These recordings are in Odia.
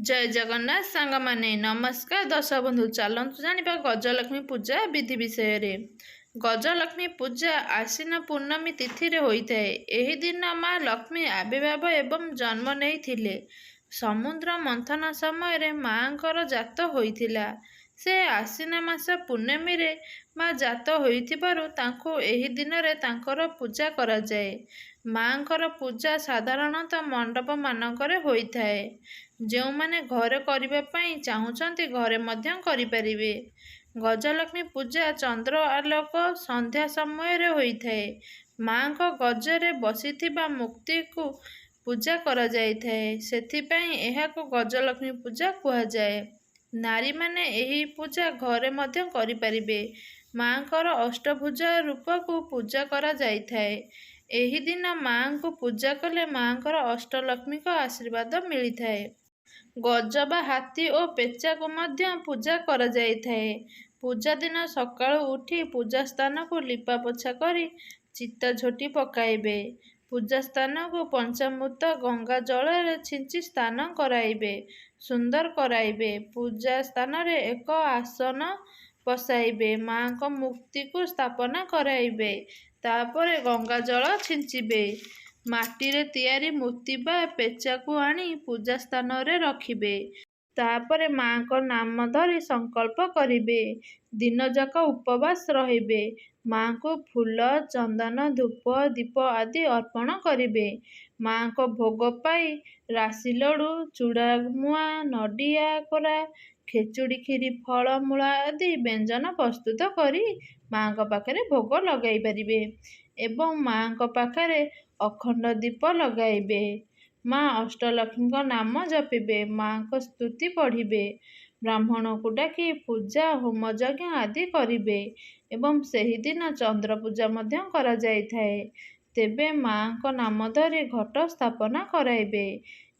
जय जगन्नाथ सांग माने नमस्कार दर्शक बंधु चलतु जानिबा गजलक्ष्मी पूजा विधि विषय रे। गजलक्ष्मी पूजा आश्विन पूर्णमी तिथि रे होइथाए। एही दिन माँ लक्ष्मी आविर्भाव एवं जन्म नेइथिले। समुद्र मंथन समय रे माँकर जात होइथिला। से आश्विन मास पूर्णमी रे माँ जात होइथिबारु तांको एही दिन रे तांकर पूजा करा जाए। माँकर पूजा साधारणतः मंडप मानकरे होइथाए। ଯେଉଁମାନେ ଘରେ କରିବା ପାଇଁ ଚାହୁଁଛନ୍ତି ଘରେ ମଧ୍ୟ କରିପାରିବେ। ଗଜଲକ୍ଷ୍ମୀ ପୂଜା ଚନ୍ଦ୍ର ଆଲୋକ ସନ୍ଧ୍ୟା ସମୟରେ ହୋଇଥାଏ। ମାଙ୍କ ଗଜରେ ବସିଥିବା ମୂର୍ତ୍ତିକୁ ପୂଜା କରାଯାଇଥାଏ। ସେଥିପାଇଁ ଏହାକୁ ଗଜଲକ୍ଷ୍ମୀ ପୂଜା କୁହାଯାଏ। ନାରୀମାନେ ଏହି ପୂଜା ଘରେ ମଧ୍ୟ କରିପାରିବେ। ମାଙ୍କର ଅଷ୍ଟଭୁଜା ରୂପକୁ ପୂଜା କରାଯାଇଥାଏ। ଏହି ଦିନ ମାଙ୍କୁ ପୂଜା କଲେ ମାଙ୍କର ଅଷ୍ଟଲକ୍ଷ୍ମୀଙ୍କ ଆଶୀର୍ବାଦ ମିଳିଥାଏ। ଗଜ ବା ହାତୀ ଓ ପେଚାକୁ ମଧ୍ୟ ପୂଜା କରାଯାଇଥାଏ। ପୂଜା ଦିନ ସକାଳୁ ଉଠି ପୂଜା ସ୍ଥାନକୁ ଲିପା ପୋଛା କରି ଚିତା ଝୋଟି ପକାଇବେ। ପୂଜା ସ୍ଥାନକୁ ପଞ୍ଚାମୃତ ଗଙ୍ଗା ଜଳରେ ଛିଞ୍ଚି ସ୍ନାନ କରାଇବେ, ସୁନ୍ଦର କରାଇବେ। ପୂଜା ସ୍ଥାନରେ ଏକ ଆସନ ବସାଇବେ। ମାଙ୍କ ମୂର୍ତ୍ତିକୁ ସ୍ଥାପନା କରାଇବେ। ତାପରେ ଗଙ୍ଗା ଜଳ ଛିଞ୍ଚିବେ। ମାଟିରେ ତିଆରି ମୂର୍ତ୍ତି ବା ପେଚାକୁ ଆଣି ପୂଜା ସ୍ଥାନରେ ରଖିବେ। ତାପରେ ମାଙ୍କ ନାମ ଧରି ସଂକଳ୍ପ କରିବେ। ଦିନଯାକ ଉପବାସ ରହିବେ। ମାଙ୍କୁ ଫୁଲ, ଚନ୍ଦନ, ଧୂପ, ଦୀପ ଆଦି ଅର୍ପଣ କରିବେ। ମାଙ୍କ ଭୋଗ ପାଇ ରାଶି ଲଡୁ, ଚୁଡ଼ାମୁଆଁ, ନଡ଼ିଆ କୋରା, ଖେଚୁଡ଼ି କ୍ଷୀରି, ଫଳ ମୂଳ ଆଦି ବ୍ୟଞ୍ଜନ ପ୍ରସ୍ତୁତ କରି ମାଙ୍କ ପାଖରେ ଭୋଗ ଲଗାଇ ପାରିବେ ଏବଂ ମାଙ୍କ ପାଖରେ ଅଖଣ୍ଡ ଦୀପ ଲଗାଇବେ। ମା ଅଷ୍ଟଲକ୍ଷ୍ମୀଙ୍କ ନାମ ଜପିବେ। ମାଙ୍କ ସ୍ତୁତି ପଢ଼ିବେ। ବ୍ରାହ୍ମଣକୁ ଡାକି ପୂଜା ହୋମଯଜ୍ଞ ଆଦି କରିବେ ଏବଂ ସେହିଦିନ ଚନ୍ଦ୍ର ପୂଜା ମଧ୍ୟ କରାଯାଇଥାଏ। ତେବେ ମାଙ୍କ ନାମ ଧରି ଘଟ ସ୍ଥାପନା କରାଇବେ।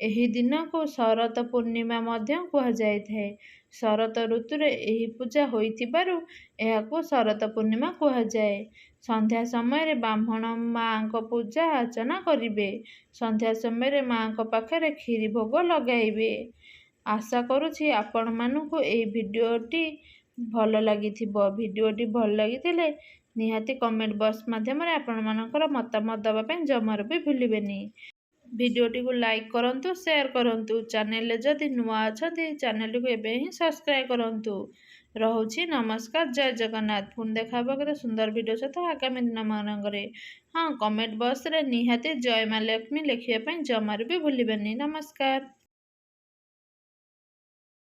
ଏହି ଦିନକୁ ଶରତ ପୂର୍ଣ୍ଣିମା ମଧ୍ୟ କୁହାଯାଇଥାଏ। ଶରତ ଋତୁରେ ଏହି ପୂଜା ହୋଇଥିବାରୁ ଏହାକୁ ଶରତ ପୂର୍ଣ୍ଣିମା କୁହାଯାଏ। ସନ୍ଧ୍ୟା ସମୟରେ ବ୍ରାହ୍ମଣ ମାଙ୍କ ପୂଜା ଅର୍ଚ୍ଚନା କରିବେ। ସନ୍ଧ୍ୟା ସମୟରେ ମାଙ୍କ ପାଖରେ କ୍ଷୀରି ଭୋଗ ଲଗାଇବେ। ଆଶା କରୁଛି ଆପଣମାନଙ୍କୁ ଏହି ଭିଡ଼ିଓଟି ଭଲ ଲାଗିଥିବ। ଭିଡ଼ିଓଟି ଭଲ ଲାଗିଥିଲେ ନିହାତି କମେଣ୍ଟ ବକ୍ସ ମାଧ୍ୟମରେ ଆପଣମାନଙ୍କର ମତାମତ ଦେବା ପାଇଁ ଜମାରୁ ବି ଭୁଲିବେନି। ଭିଡ଼ିଓଟିକୁ ଲାଇକ୍ କରନ୍ତୁ, ସେୟାର କରନ୍ତୁ। ଚ୍ୟାନେଲରେ ଯଦି ନୂଆ ଅଛନ୍ତି ଚ୍ୟାନେଲଟିକୁ ଏବେ ହିଁ ସବସ୍କ୍ରାଇବ୍ କରନ୍ତୁ। ରହୁଛି ନମସ୍କାର, ଜୟ ଜଗନ୍ନାଥ। ପୁଣି ଦେଖା ହେବ କେତେ ସୁନ୍ଦର ଭିଡ଼ିଓ ସହିତ ଆଗାମୀ ଦିନମାନଙ୍କରେ। ହଁ, କମେଣ୍ଟ ବକ୍ସରେ ନିହାତି ଜୟ ମା ଲକ୍ଷ୍ମୀ ଲେଖିବା ପାଇଁ ଜମାରୁ ବି ଭୁଲିବେନି। ନମସ୍କାର।